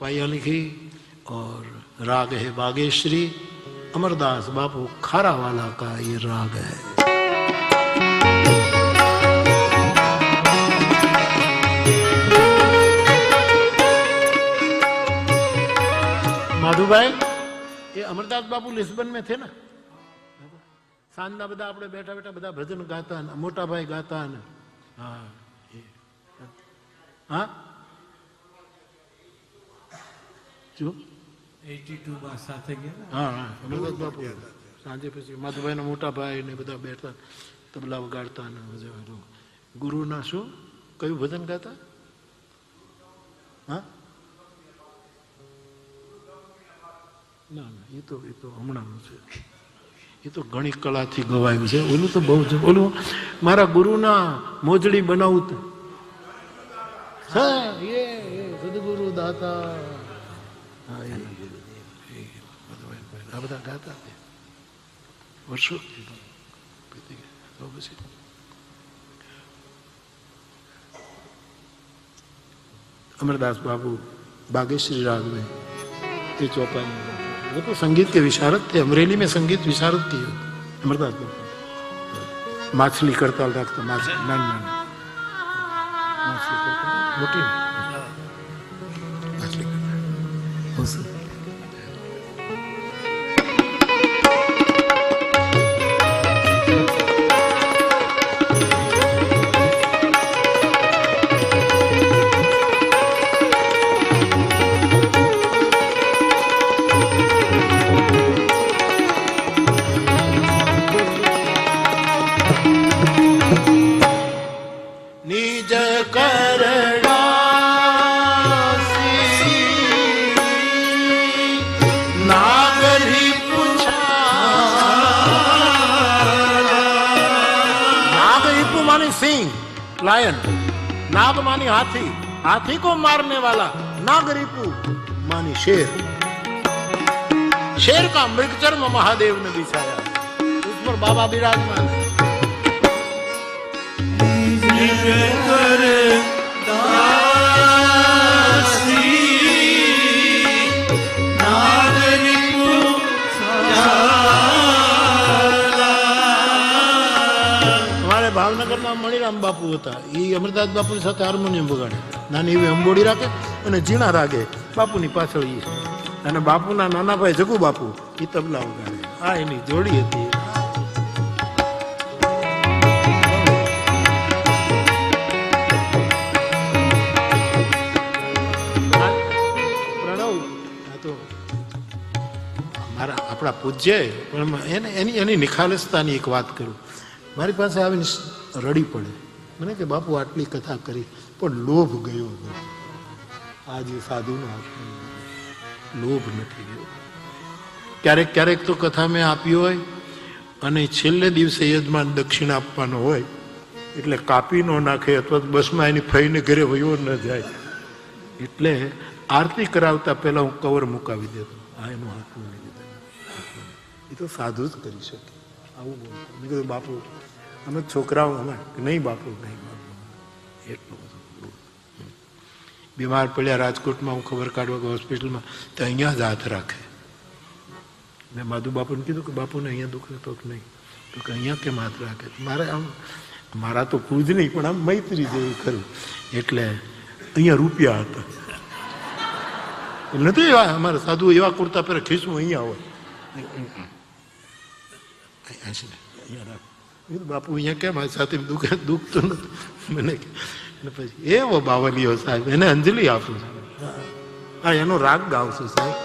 पाया लिखी और राग है बागेश्वरी। अमरदास बापू खारा वाला का ये राग है। माधुभाई ये अमरदास बापू लिस्बन में थे ना, सांजना बधा આપણે બેઠા બેઠા બધા ભજન ગાતા ને મોટા ભાઈ ગાતા ને હા હા જો 82 માં સાથે ગયા હા હા અમરદાસ બાપુ સાંજે પછી માધુભાઈ ના મોટા ભાઈ ને બધા બેઠા તબલા વગાડતા ને ગુરુ ના શું કયું ભજન ગાતા હા ના ના એ તો હમણાંનું છે, એ તો ઘણી કલાથી ગવાયું છે. ઓલું તો બહુ છે. ઓલું મારા ગુરુના મોજડી બનાવું એ સદગુરુ દાતા આ બધા ગાતા વર્ષો પછી अमरदास बाबू बागेश्वरी राग में ये चौपाई, वो तो संगीत के विशारद थे. अमरेली में संगीत विशारद किए अमरदास बाबू. माछली करता रखता माछली नान नान माछली करता मोटी माछली करता लायन, नाग मानी हाथी, हाथी को मारने वाला, नागरिपु मानी शेर. शेर का मृगचर्म महादेव ने बिछाया, उस पर बाबा विराजमान है. ભાવનગર ના મણિરામ બાપુ હતા, એ અમરદાસ બાપુ સાથે હાર્મોનિયમ વગાડે, નાની એવી અંબોડી રાખે અને ઝીણા રાગે બાપુની પાછળ ઈ છે. અને બાપુના નાના ભાઈ જગુ બાપુ એ તબલા વગાડે. આ એની જોડી હતી. પ્રણવ તો મારા આપણા પૂજ્ય પણ એની નિખાલસતાની એક વાત કરું. મારી પાસે આવીને રડી પડે, મને કે બાપુ આટલી કથા કરી પણ લોભ ગયો. આજે સાધુનો લોભ નથી ગયો. ક્યારેક ક્યારેક તો કથા મેં આપી હોય અને છેલ્લે દિવસે યજમાન દક્ષિણા આપવાનો હોય એટલે કાપી ન નાખે અથવા બસમાં એની ફઈને ઘરે વયો ન જાય એટલે આરતી કરાવતા પહેલા હું કવર મુકાવી દેતો. આ એનું હાથું એ તો સાધુ જ કરી શકે. આવું બોલતો. મેં કીધું બાપુ અમે છોકરાઓ અમે નહીં બાપુ નહીં બાપુ એટલું બધું. બીમાર પડ્યા રાજકોટમાં, હું ખબર કાઢવા હોસ્પિટલમાં, તો અહીંયા જ હાથ રાખે. મેં માધુ બાપુને કીધું કે બાપુને અહીંયા દુખે તો નહીં, તો કે અહીંયા કેમ હાથ રાખે? મારે આમ મારા તો પૂજ નહીં પણ આમ મૈત્રી જેવું ખરું. એટલે અહીંયા રૂપિયા હતા નથી એવા અમારા સાધુ એવા કુર્તા પહેરે ખીસું અહીંયા હોય. બાપુ અહીંયા કેમ સાથે દુખતું નથી મને. પછી એવો બાવલીઓ સાહેબ, એને અંજલિ આપું છું. હા એનો રાગ ગાઉં છું સાહેબ.